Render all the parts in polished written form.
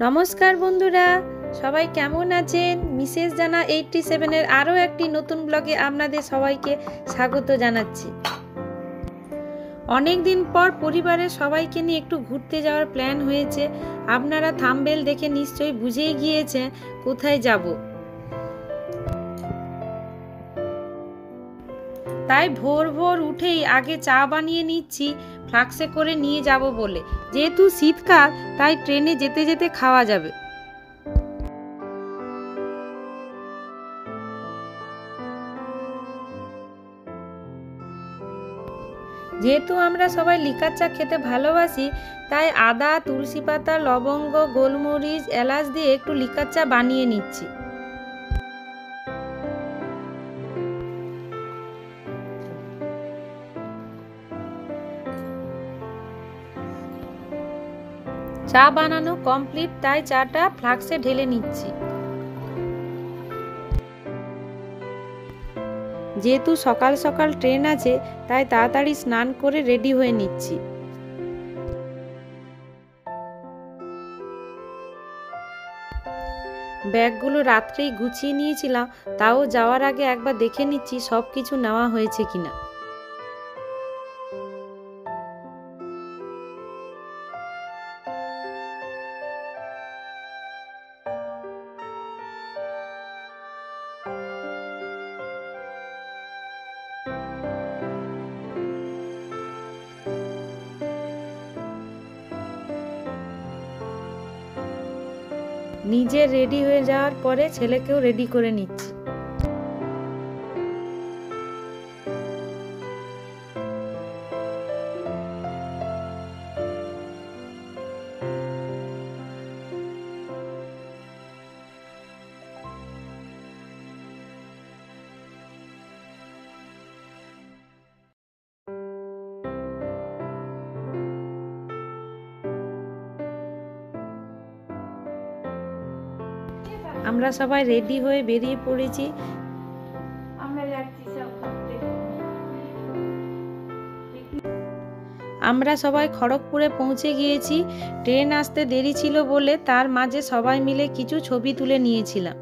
নমস্কার বন্ধুরা, সবাই কেমন আছেন? মিসেস জানা 87 এর আরও একটি নতুন ব্লগে আপনাদের সবাইকে স্বাগত জানাচ্ছি। অনেক দিন পর পরিবারের সবাইকে নিয়ে একটু ঘুরতে যাওয়ার প্ল্যান হয়েছে। আপনারা থাম্বনেল দেখে নিশ্চয়ই বুঝেই গিয়েছেন কোথায় যাব। তাই ভোর ভোর উঠেই আগে চা বানিয়ে নিচ্ছি ফ্লাক্সে করে নিয়ে যাব বলে। যেহেতু শীতকাল তাই ট্রেনে যেতে যেতে খাওয়া যাবে। যেহেতু আমরা সবাই লিকার চা খেতে ভালোবাসি, তাই আদা, তুলসী পাতা, লবঙ্গ, গোলমরিচ, এলাচ দিয়ে একটু লিকার চা বানিয়ে নিচ্ছি। চা বানানো কমপ্লিট, তাই চাটা ফ্লাক্সে ঢেলে নিচ্ছি। যেহেতু সকাল সকাল ট্রেন আছে, তাই তাড়াতাড়ি স্নান করে রেডি হয়ে নিচ্ছি। ব্যাগগুলো রাত্রেই গুছিয়ে নিয়েছিলাম, তাও যাওয়ার আগে একবার দেখে নিচ্ছি সব কিছু নেওয়া হয়েছে কিনা। নিজে রেডি হয়ে যাওয়ার পরে ছেলেকেও রেডি করে নিচ্ছি। আমরা সবাই রেডি হয়ে বেরিয়ে পড়েছি। আমরা সবাই খড়গপুরে পৌঁছে গিয়েছি। ট্রেন আসতে দেরি ছিল বলে তার মাঝে সবাই মিলে কিছু ছবি তুলে নিয়েছিলাম।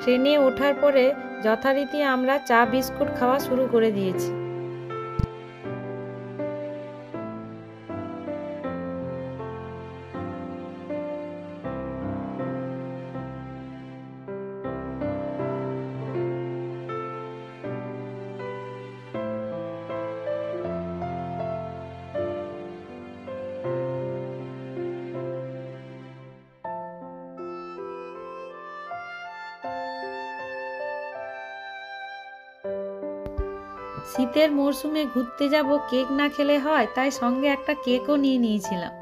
ট্রেনে ওঠার পরে যথারীতি আমরা চা বিস্কুট খাওয়া শুরু করে দিয়েছি। শীতের মরশুমে ঘুরতে যাব, কেক না খেলে হয়, তাই সঙ্গে একটা কেকও নিয়ে নিয়েছিলাম।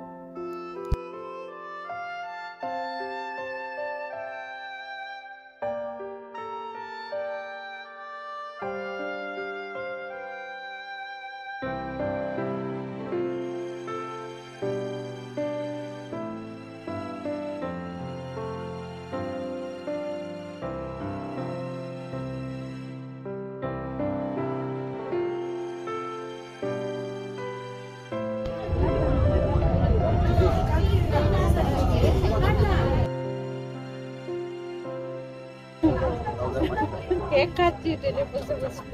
কেক খাচ্ছি ট্রেনে বসে বসে।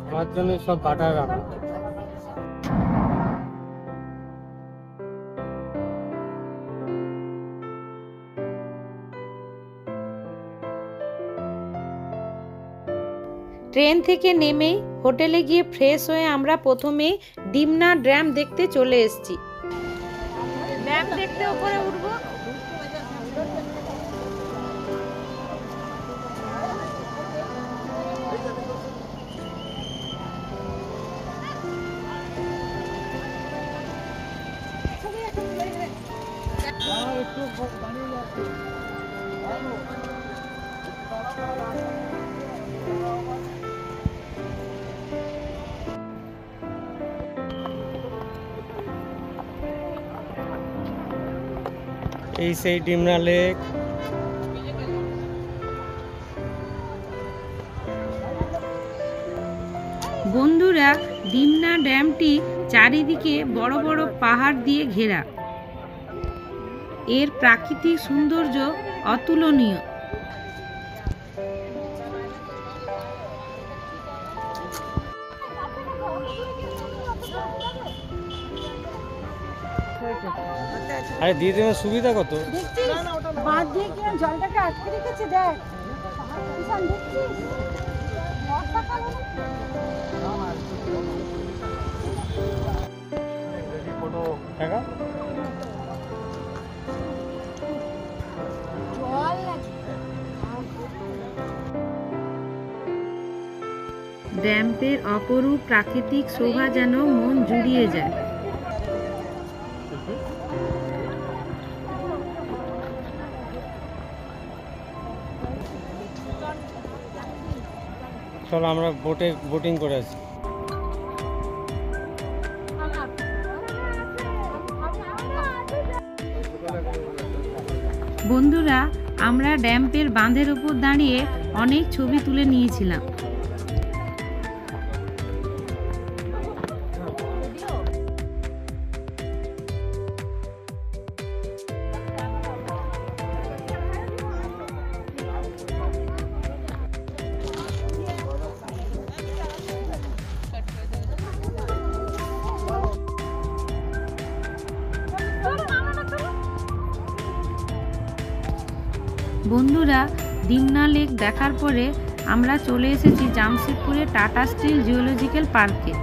আমার জন্য সব কাটা রাখা। ট্রেন থেকে নেমেই হোটেলে গিয়ে ফ্রেশ হয়ে আমরা প্রথমে ডিমনা ড্যাম দেখতে চলে এসেছি। ড্যাম দেখতে উপরে উঠবো। এই সেই ডিমনা লেক। বন্ধুরা, ডিমনা ড্যামটি চারিদিকে বড় বড় পাহাড় দিয়ে ঘেরা। এর প্রাকৃতিক সৌন্দর্য অতুলনীয়। আরে দিয়ে দেওয়ার সুবিধা কত? বাঁধ দিয়ে কি জলটাকে আটকে রেখেছে, দেখ কিষান, দেখছিস? বর্ষাকালে টাকা জল লাগে। ড্যামের অপরূপ প্রাকৃতিক শোভা যেন মন জুড়িয়ে যায়। চলো আমরা বোটিং করে আসি। বন্ধুরা, আমরা ড্যামের বাঁধের উপর দাঁড়িয়ে অনেক ছবি তুলে নিয়েছিলাম। বন্ধুরা, ডিমনা লেক দেখার পরে আমরা চলে এসেছি জামশেদপুরে টাটা স্টিল জিওলজিক্যাল পার্কে।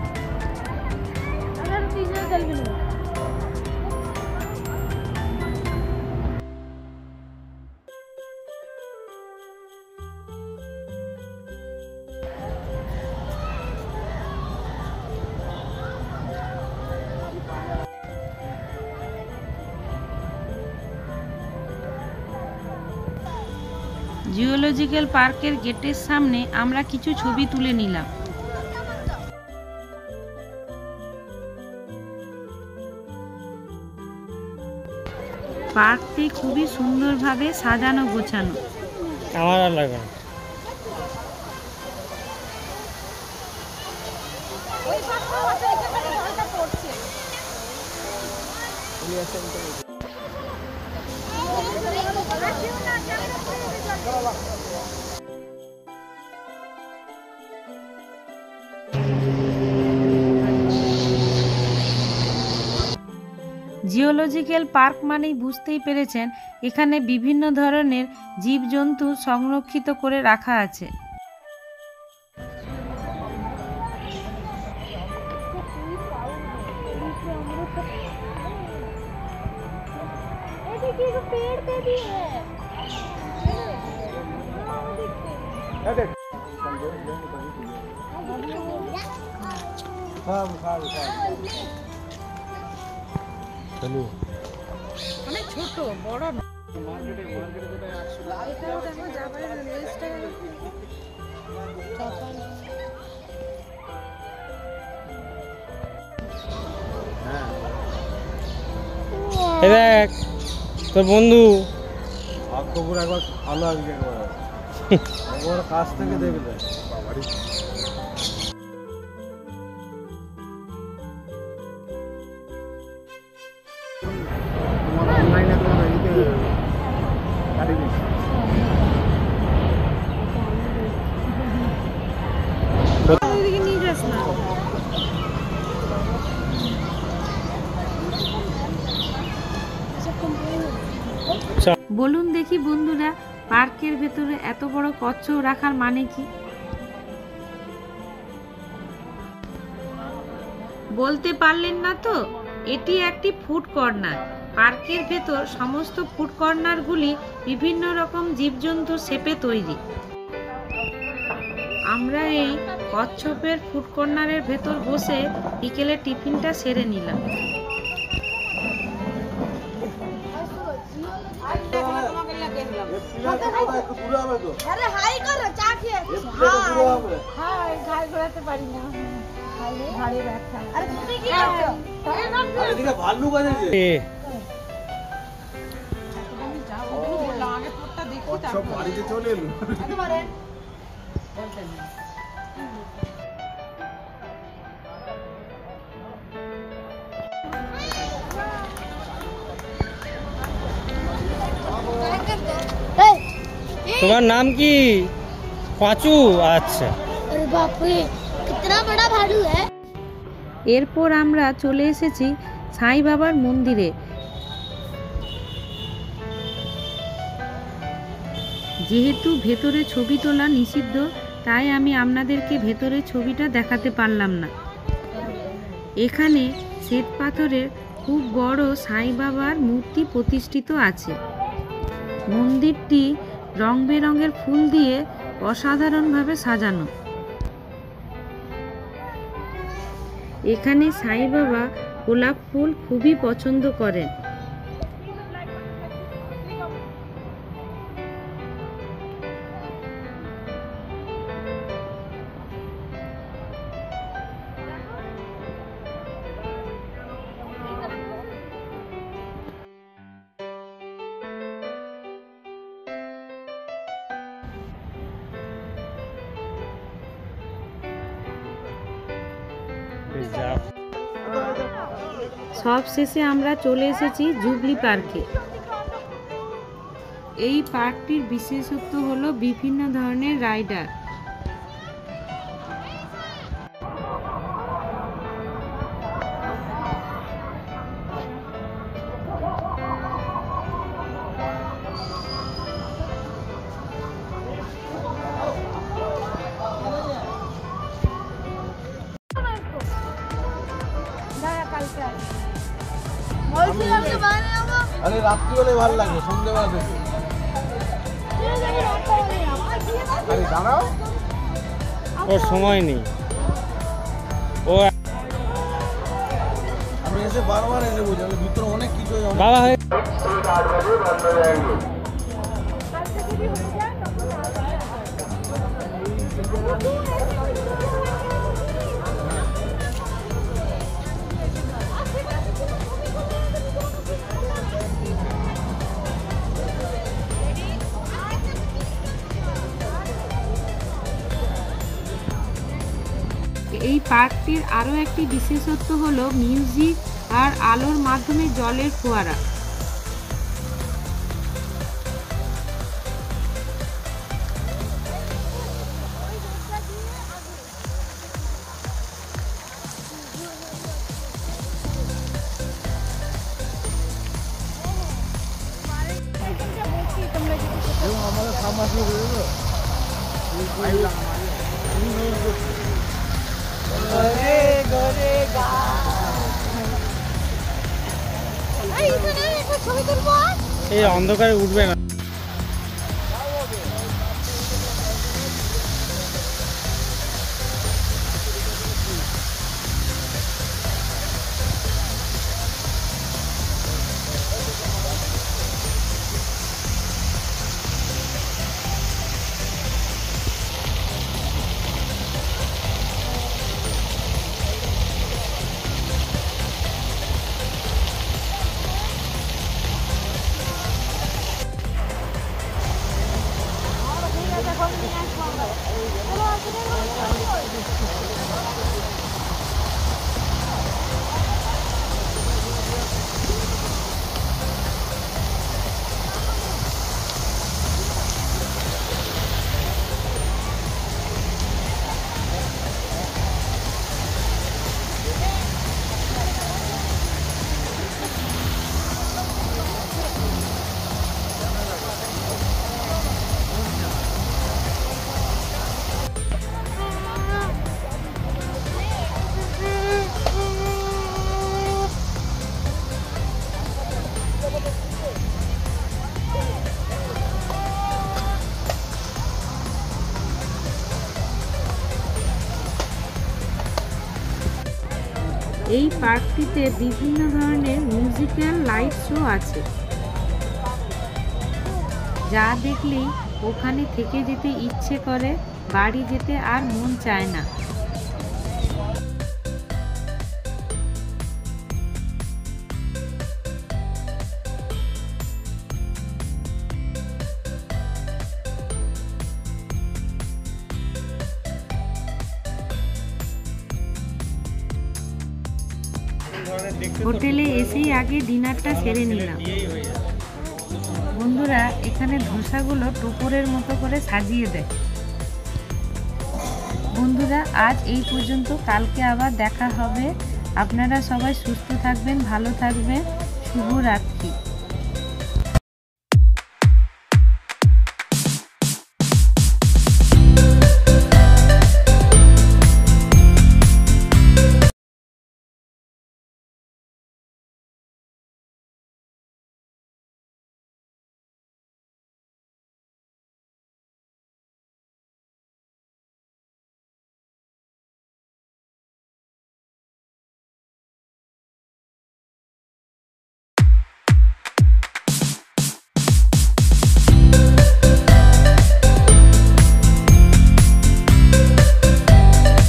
জিওলজিক্যাল পার্কের গেটের সামনে আমরা কিছু ছবি তুলে নিলাম। পার্কটি খুবই সুন্দরভাবে সাজানো গোছানো। আমার আর লাগবে না। জিওলজিক্যাল পার্ক মানেই বুঝতেই পেরেছেন, এখানে বিভিন্ন ধরনের জীবজন্তু সংরক্ষিত করে রাখা আছে। অনেক ছোট, বড় না। দেখ তোর বন্ধু ভাগ্যপুর একবার ভালো আসবে, একবার কাছ থেকে দেখবে। অনলাইনে তোমার নিয়ে যাস না। বলুন দেখি বন্ধুরা, পার্কের ভেতরে এত বড় কচ্ছপ রাখার মানে কি? বলতে পারলেন না তো? এটি একটি ফুড কর্নার। পার্কের ভেতর সমস্ত ফুড কর্নারগুলি বিভিন্ন রকম জীবজন্তুর শেপে তৈরি। আমরা এই কচ্ছপের ফুড কর্নারের ভেতর বসে বিকেলে টিফিনটা সেরে নিলাম। একটু দূরে হবে তো, আরে হাই করো, চা খেয়ে একটু দূরে হবে। হাই ঘাড় ঘোরাতে পারি না, ঘাড়ে ব্যথা। আরে তুমি কি করছো? আর এদিকে ভাল্লুক আছে যে, সব বাড়িতে চলে এলো। একেবারে তোমার নাম কি? পাঁচু। আচ্ছা, अरे बाप रे कितना बड़ा भालू है। এরপর আমরা চলে এসেছি সাই বাবার মন্দিরে। যেহেতু ভেতরে ছবি তোলা নিষিদ্ধ, তাই আমি আপনাদেরকে ভেতরের ছবিটা দেখাতে পারলাম না। এখানে শ্বেত পাথরের খুব বড় সাই বাবার মূর্তি প্রতিষ্ঠিত আছে। মন্দিরটি রং বেরঙের ফুল দিয়ে অসাধারণভাবে সাজানো। এখানে সাই বাবা গোলাপ ফুল খুবই পছন্দ করেন। সব শেষে আমরা চলে এসেছি জুবলি পার্কে। এই পার্কটির বিশেষত্ব হলো বিভিন্ন ধরনের রাইডার। আরে রাত্রিবেলা ভালো লাগে, সন্ধ্যেবেলা থেকে। আরে দাঁড়াও, ওর সময় নেই। ও আমি এসে বারবার এসে বলছি, আমি ভিতরে অনেক কিছু বাবা হয়ে এই পার্কটির আরও একটি বিশেষত্ব হলো মিউজিক আর আলোর মাধ্যমে জলের ফোয়ারা। আমাদের সামনে রয়েছে। এই অন্ধকারে উঠবে না। এই পার্কটিতে বিভিন্ন ধরনের মিউজিক্যাল লাইট শো আছে। যা দেখলেই ওখানে থেকে যেতে ইচ্ছে করে, বাড়ি যেতে আর মন চায় না। হোটেলে এসেই আগে ডিনারটা সেরে নিলাম। বন্ধুরা এখানে ধোসাগুলো টোপরের মতো করে সাজিয়ে দেয়। বন্ধুরা আজ এই পর্যন্ত, কালকে আবার দেখা হবে। আপনারা সবাই সুস্থ থাকবেন, ভালো থাকবেন। শুভরাত্রি।